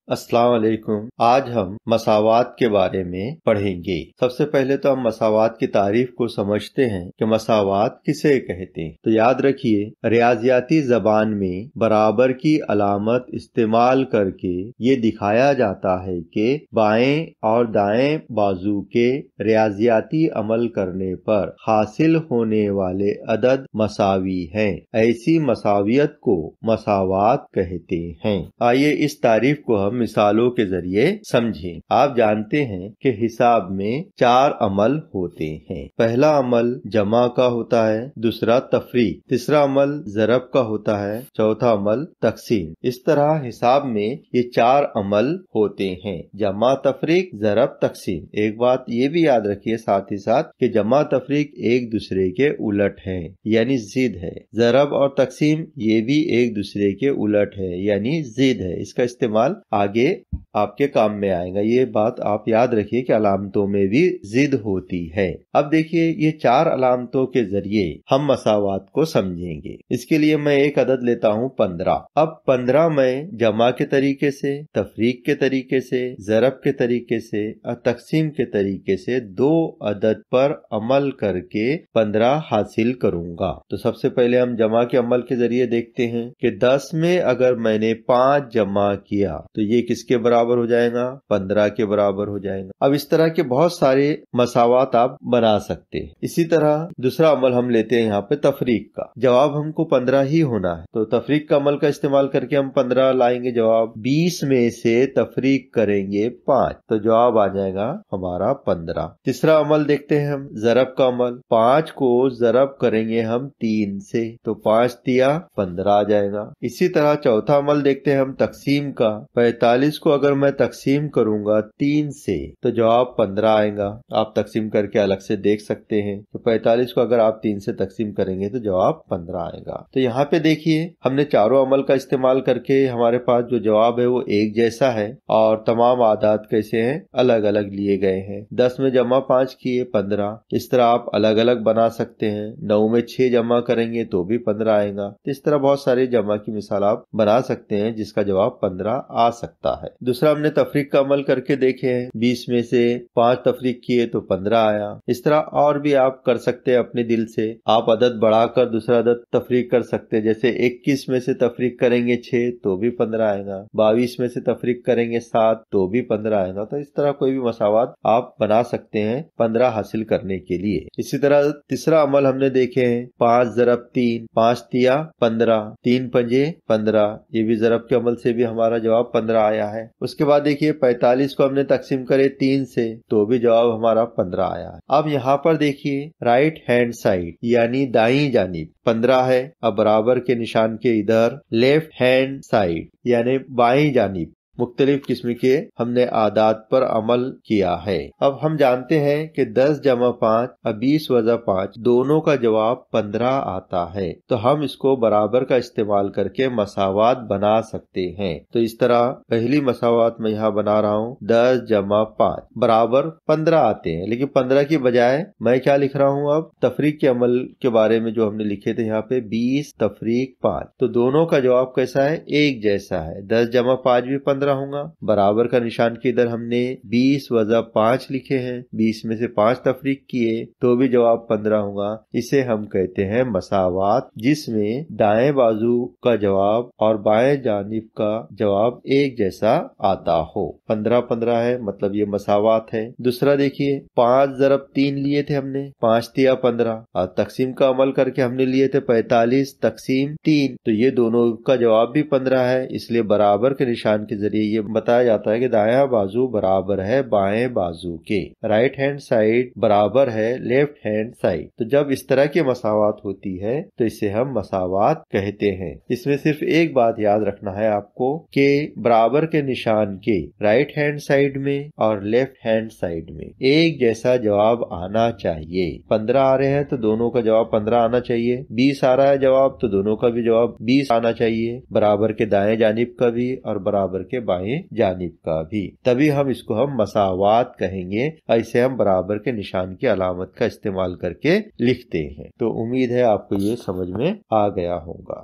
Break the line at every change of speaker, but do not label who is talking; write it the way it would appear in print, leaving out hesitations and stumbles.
अस्सलाम वालेकुम। आज हम मसावात के बारे में पढ़ेंगे। सबसे पहले तो हम मसावात की तारीफ को समझते हैं कि मसावात किसे कहते हैं। तो याद रखिए, रियाजियाती जबान में बराबर की अलामत इस्तेमाल करके ये दिखाया जाता है कि बाएं और दाएं बाजू के रियाजियाती अमल करने पर हासिल होने वाले अदद मसावी हैं। ऐसी मसावियत को मसावात कहते हैं। आइए इस तारीफ को हम मिसालों के जरिए समझें। आप जानते हैं कि हिसाब में 4 अमल होते हैं। पहला अमल जमा का होता है, दूसरा तफरीक, तीसरा अमल ज़रब का होता है, चौथा अमल तकसीम। इस तरह हिसाब में ये 4 अमल होते हैं, जमा, तफरीक, ज़रब, तकसीम। एक बात ये भी याद रखिए साथ ही साथ कि जमा तफरीक एक दूसरे के उलट है, यानी जिद है। ज़रब और तकसीम ये भी एक दूसरे के उलट है, यानी जिद है। इसका इस्तेमाल आगे आपके काम में आएगा। ये बात आप याद रखिए कि अलामतों में भी जिद होती है। अब देखिए, ये 4 अलामतों के जरिए हम मसावात को समझेंगे। इसके लिए मैं एक अदद लेता हूँ 15। अब 15 मैं जमा के तरीके से, तफरीक के तरीके से, ज़रब के तरीके से और तकसीम के तरीके से 2 अदद पर अमल करके 15 हासिल करूंगा। तो सबसे पहले हम जमा के अमल के जरिए देखते हैं कि 10 में अगर मैंने 5 जमा किया तो ये किसके बराबर हो जाएगा? 15 के बराबर हो जाएगा। अब इस तरह के बहुत सारे मसावात आप बना सकते हैं। इसी तरह दूसरा अमल हम लेते हैं यहाँ पे तफरीक का। जवाब हमको 15 ही होना है, तो तफरीक का अमल का इस्तेमाल करके हम 15 लाएंगे जवाब। 20 में से तफरीक करेंगे 5, तो जवाब आ जाएगा हमारा 15। तीसरा अमल देखते हैं हम, ज़रब का अमल। 5 को ज़रब करेंगे हम 3 से, तो 5 दिया 15 आ जाएगा। इसी तरह चौथा अमल देखते हैं हम तकसीम का। 45 को अगर मैं तकसीम करूंगा 3 से तो जवाब 15 आएगा। आप तकसीम करके अलग से देख सकते हैं। तो 45 को अगर आप 3 से तकसीम करेंगे तो जवाब 15 आएगा। तो यहाँ पे देखिए, हमने चारों अमल का इस्तेमाल करके हमारे पास जो जवाब है वो एक जैसा है और तमाम आदात कैसे हैं, अलग अलग लिए गए हैं। 10 में जमा 5 किए 15। इस तरह आप अलग अलग बना सकते हैं। 9 में 6 जमा करेंगे तो भी 15 आएगा। तो इस तरह बहुत सारे जमा की मिसाल आप बना सकते हैं जिसका जवाब 15 आ सकता है। दूसरा हमने तफरीक का अमल करके देखे हैं। 20 में से 5 तफरीक किए तो 15 आया। इस तरह और भी आप कर सकते हैं अपने दिल से। आप अदद बढ़ाकर दूसरा अदद तफरीक कर सकते हैं। जैसे 21 में से तफरीक करेंगे 6 तो भी 15 आएगा। 22 में से तफरीक करेंगे 7 तो भी 15 आएगा। तो इस तरह कोई भी मसावात आप बना सकते हैं 15 हासिल करने के लिए। इसी तरह तीसरा अमल हमने देखे हैं, 5 ज़रब 3, 5 दिया 15, 3 पंजे 15। ये भी ज़रब के अमल से भी हमारा जवाब 15 आया है। उसके बाद देखिए 45 को हमने तकसीम करे 3 से तो भी जवाब हमारा 15 आया है। अब यहाँ पर देखिए, राइट हैंड साइड यानी दाईं जानिब 15 है। अब बराबर के निशान के इधर लेफ्ट हैंड साइड यानी बाईं जानिब मुख्तलिफ किस्म के हमने आदात पर अमल किया है। अब हम जानते हैं कि 10 जमा 5 और 20 वजा 5 दोनों का जवाब 15 आता है। तो हम इसको बराबर का इस्तेमाल करके मसावात बना सकते हैं। तो इस तरह पहली मसावात मैं यहाँ बना रहा हूँ, 10 जमा 5 बराबर 15 आते हैं। लेकिन 15 की बजाय मैं क्या लिख रहा हूँ, अब तफरीक के अमल के बारे में जो हमने लिखे थे यहाँ पे 20 तफरीक 5, तो दोनों का जवाब कैसा है? एक जैसा है। 10 जमा 5 भी 15 होगा। बराबर का निशान के इधर हमने 20 वजा 5 लिखे हैं। 20 में से 5 तफरीक किए तो भी जवाब 15 होगा। इसे हम कहते हैं मसावात, जिसमें दाएं बाजू का जवाब और बाएं जानिब का जवाब एक जैसा आता हो। 15-15 है, मतलब ये मसावात है। दूसरा देखिए, 5 ज़रब 3 लिए थे हमने, 5 दिया 15 और तकसीम का अमल करके हमने लिए थे 45 तकसीम 3, तो ये दोनों का जवाब भी 15 है। इसलिए बराबर के निशान के जरिए ये बताया जाता है कि दायां बाजू बराबर है बाएं बाजू के, राइट हैंड साइड बराबर है लेफ्ट हैंड साइड। तो जब इस तरह की मसावात होती है तो इसे हम मसावात कहते हैं। इसमें सिर्फ एक बात याद रखना है आपको कि बराबर के निशान के राइट हैंड साइड में और लेफ्ट हैंड साइड में एक जैसा जवाब आना चाहिए। 15 आ रहे हैं तो दोनों का जवाब 15 आना चाहिए। 20 आ रहा है जवाब तो दोनों का भी जवाब 20 आना चाहिए, बराबर के दाएं जानिब का भी और बराबर के बाएं जानिब का भी। तभी हम इसको हम मसावात कहेंगे। ऐसे हम बराबर के निशान की अलामत का इस्तेमाल करके लिखते हैं। तो उम्मीद है आपको ये समझ में आ गया होगा।